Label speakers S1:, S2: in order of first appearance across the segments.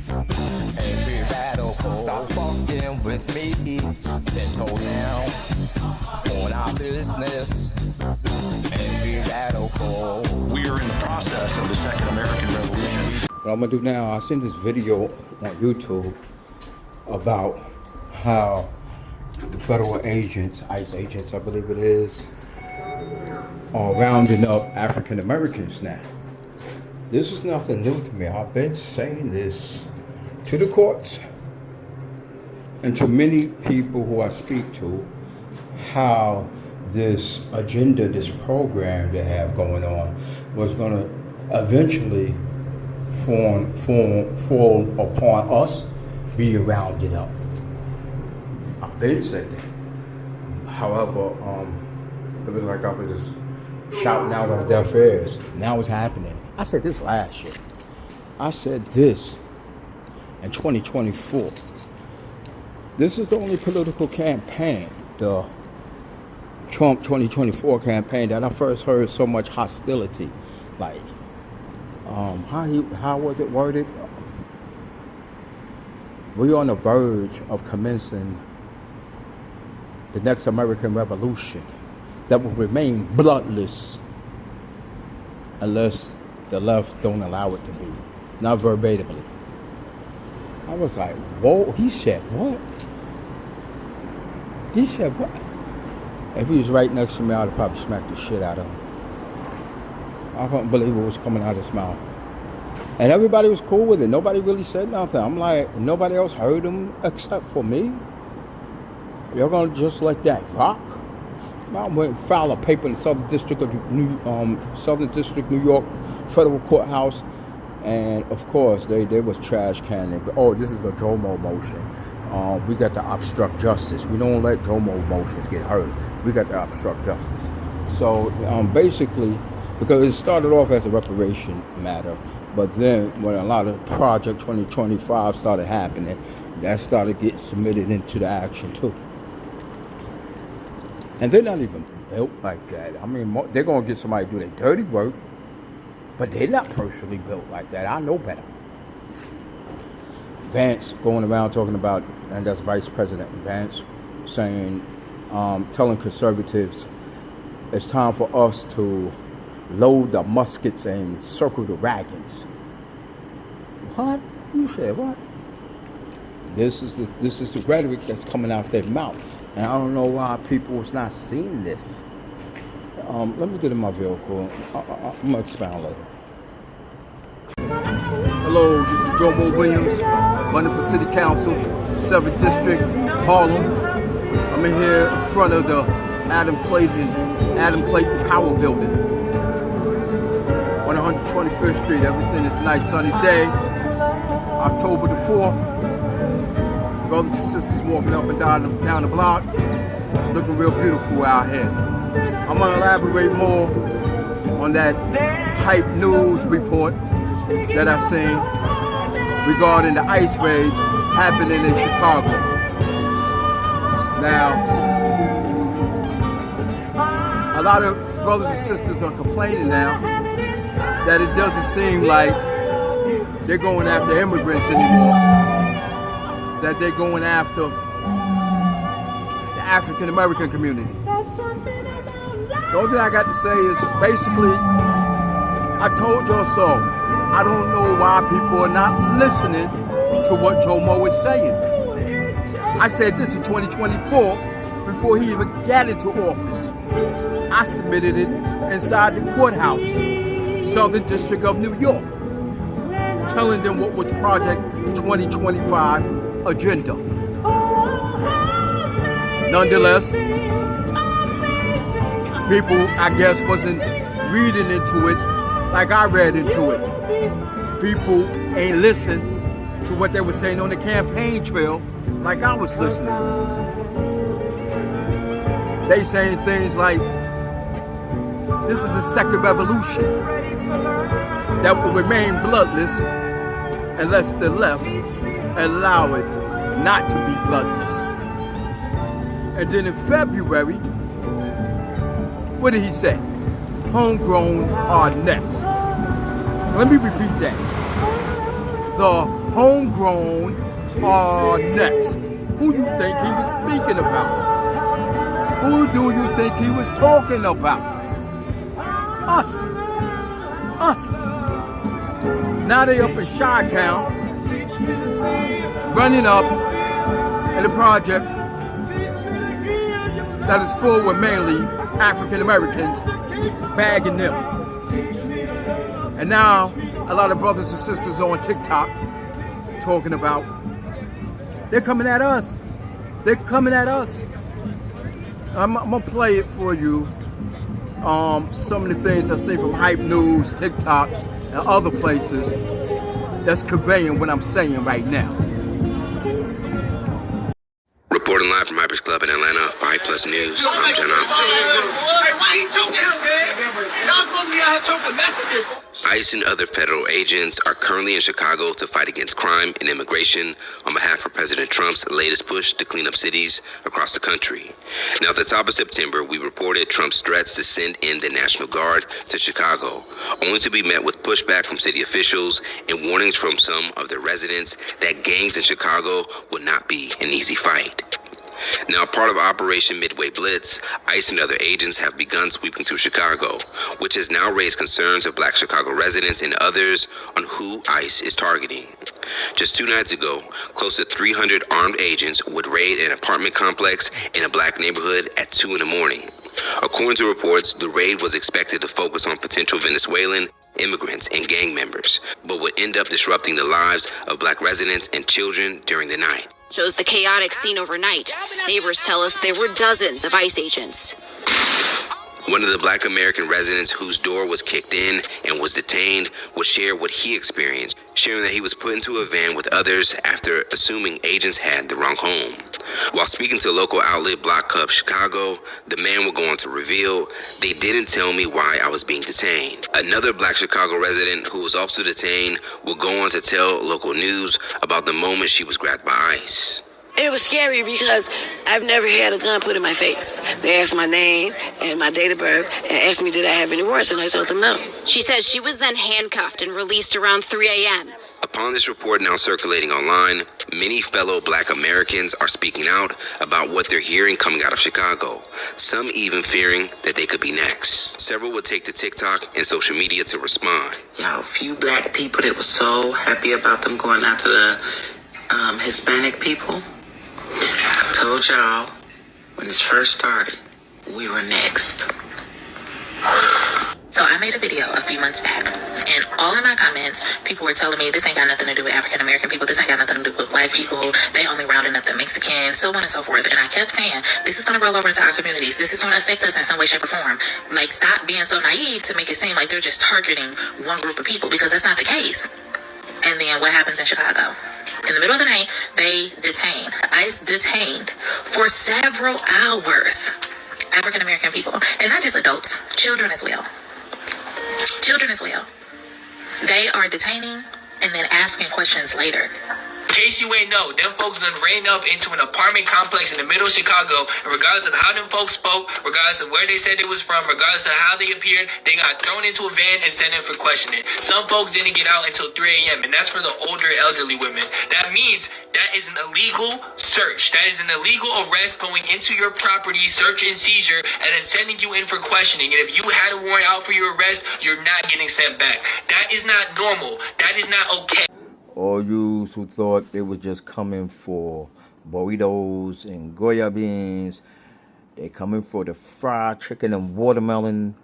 S1: peace. Every radical, stop fucking with me. 10 toes down on our business. Every radical.
S2: We are in the process of the Second American Revolution.
S3: What I'm gonna do now, I seen this video on YouTube about how the federal agents, ICE agents, I believe it is, are rounding up African Americans now. This is nothing new to me. I've been saying this to the courts and to many people who I speak to, how this agenda, this program they have going on was gonna eventually fall upon us being rounded up. I've been saying that. However, it was like I was just shouting out on deaf ears. Now it's happening. I said this last year. I said this in 2024. This is the only political campaign, the Trump 2024 campaign, that I first heard so much hostility. Like, how was it worded? We're on the verge of commencing the next American Revolution that will remain bloodless unless the left don't allow it to be. Not verbatimly. I was like, whoa, he said what? He said what? If he was right next to me, I'd have probably smacked the shit out of him. I couldn't believe what was coming out of his mouth. And everybody was cool with it. Nobody really said nothing. I'm like, nobody else heard him except for me? You're gonna just let that rock? I went and filed a paper in the Southern District of New York Federal Courthouse, and of course they was trash canning. Oh, this is a JOMO motion. We got to obstruct justice. We don't let JOMO motions get heard. We got to obstruct justice. So basically, because it started off as a reparation matter, but then when a lot of Project 2025 started happening, that started getting submitted into the action too. And they're not even built like that. I mean, they're going to get somebody to do their dirty work, but they're not personally built like that. I know better. Vance going around talking about, and that's Vice President Vance, saying, telling conservatives, it's time for us to load the muskets and circle the wagons. What? You said what? This is the rhetoric that's coming out their mouth. And I don't know why people is not seeing this. Let me get in my vehicle. I'm going to expound later. Hello, this is Jomo Williams, running for City Council, 7th District, Harlem. I'm in here in front of the Adam Clayton Power Building, 125th Street. Everything is a nice sunny day, October the 4th. Brothers and sisters walking up and down the block, looking real beautiful out here. I'm gonna elaborate more on that hype news report that I seen regarding the ICE raids happening in Chicago. Now, a lot of brothers and sisters are complaining now that it doesn't seem like they're going after immigrants anymore, that they're going after the African American community. The only thing I got to say is basically, I told y'all so. I don't know why people are not listening to what Jomo is saying. I said this in 2024 before he even got into office. I submitted it inside the courthouse, Southern District of New York, telling them what was Project 2025 agenda. Nonetheless, people, I guess, wasn't reading into it like I read into it. People ain't listened to what they were saying on the campaign trail like I was listening. They saying things like, this is the second revolution that will remain bloodless unless the left allow it not to be bloodless. And then in February, what did he say? Homegrown are next. Let me repeat that. The homegrown next. Who you think he was speaking about? Who do you think he was talking about? Us. Us. Now they up in Chi-Town, running up in a project that is full with mainly African Americans, bagging them. And now a lot of brothers and sisters on TikTok talking about they're coming at us. They're coming at us. I'm gonna play it for you. Some of the things I see from Hype News, TikTok, and other places that's conveying what I'm saying right now.
S4: Reporting live from Hypers Club in Atlanta, 5+ News. I'm John.
S1: Hey, why you choking him, man? Y'all supposed to be out here choking messages.
S4: ICE and other federal agents are currently in Chicago to fight against crime and immigration on behalf of President Trump's latest push to clean up cities across the country. Now, at the top of September, we reported Trump's threats to send in the National Guard to Chicago, only to be met with pushback from city officials and warnings from some of their residents that gangs in Chicago would not be an easy fight. Now, part of Operation Midway Blitz, ICE and other agents have begun sweeping through Chicago, which has now raised concerns of Black Chicago residents and others on who ICE is targeting. Just 2 nights ago, close to 300 armed agents would raid an apartment complex in a Black neighborhood at 2 in the morning. According to reports, the raid was expected to focus on potential Venezuelan immigrants and gang members, but would end up disrupting the lives of Black residents and children during the night.
S5: Shows the chaotic scene overnight. Neighbors tell us there were dozens of ICE agents.
S4: One of the Black American residents whose door was kicked in and was detained would share what he experienced, sharing that he was put into a van with others after assuming agents had the wrong home. While speaking to local outlet Block Cup Chicago, the man would go on to reveal, "They didn't tell me why I was being detained." Another Black Chicago resident who was also detained would go on to tell local news about the moment she was grabbed by ICE.
S6: It was scary because I've never had a gun put in my face. They asked my name and my date of birth and asked me did I have any warrants, and I told them no.
S5: She says she was then handcuffed and released around 3 a.m.
S4: Upon this report now circulating online, many fellow Black Americans are speaking out about what they're hearing coming out of Chicago, some even fearing that they could be next. Several would take to TikTok and social media to respond.
S7: Y'all, few Black people that were so happy about them going after the Hispanic people. I told y'all when this first started, we were next.
S8: So I made a video a few months back, and all in my comments, people were telling me this ain't got nothing to do with African American people, this ain't got nothing to do with Black people, they only rounding up the Mexicans, so on and so forth. And I kept saying, this is going to roll over into our communities, this is going to affect us in some way, shape, or form. Like, stop being so naive to make it seem like they're just targeting one group of people, because that's not the case. And then what happens in Chicago? In the middle of the night, they detained, ICE detained for several hours African American people, and not just adults, children as well. Children as well. They are detaining and then asking questions later.
S9: In case you ain't know, them folks done ran up into an apartment complex in the middle of Chicago, and regardless of how them folks spoke, regardless of where they said they was from, regardless of how they appeared, they got thrown into a van and sent in for questioning. Some folks didn't get out until 3 a.m., and that's for the older elderly women. That means that is an illegal search. That is an illegal arrest, going into your property, search and seizure, and then sending you in for questioning. And if you had a warrant out for your arrest, you're not getting sent back. That is not normal. That is not okay.
S3: All you who thought they was just coming for burritos and Goya beans, they coming for the fried chicken and watermelon,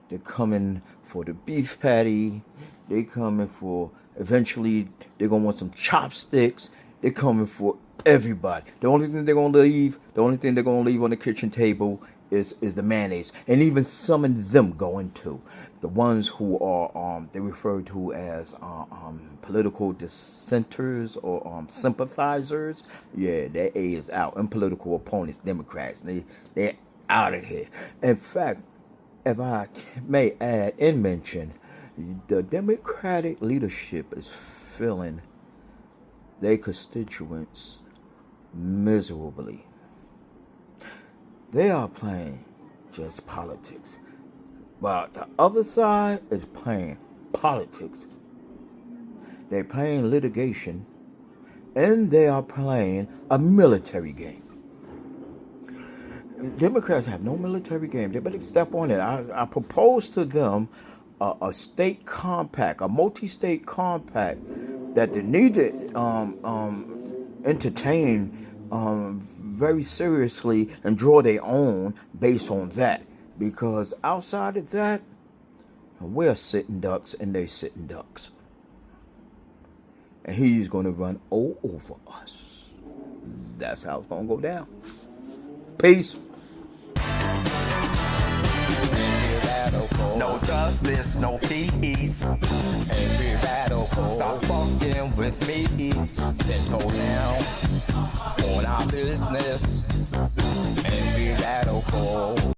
S3: they're coming for the beef patty, they coming for, eventually they're going to want some chopsticks, they're coming for everybody. The only thing they're going to leave on the kitchen table is the mayonnaise. And even some of them going to. The ones who are, they refer to as political dissenters or sympathizers. Yeah, their A is out. And political opponents, Democrats, they're out of here. In fact, if I may add and mention, the Democratic leadership is filling their constituents miserably. They are playing just politics, while the other side is playing politics. They're playing litigation and they are playing a military game. Democrats have no military game. They better step on it. I propose to them a state compact, a multi-state compact that they need to entertain very seriously and draw their own based on that. Because outside of that, we're sitting ducks and they're sitting ducks. And he's going to run all over us. That's how it's going to go down. Peace.
S10: No justice, no peace. Every radical, stop fucking with me. 10 toes down on our business. Every radical.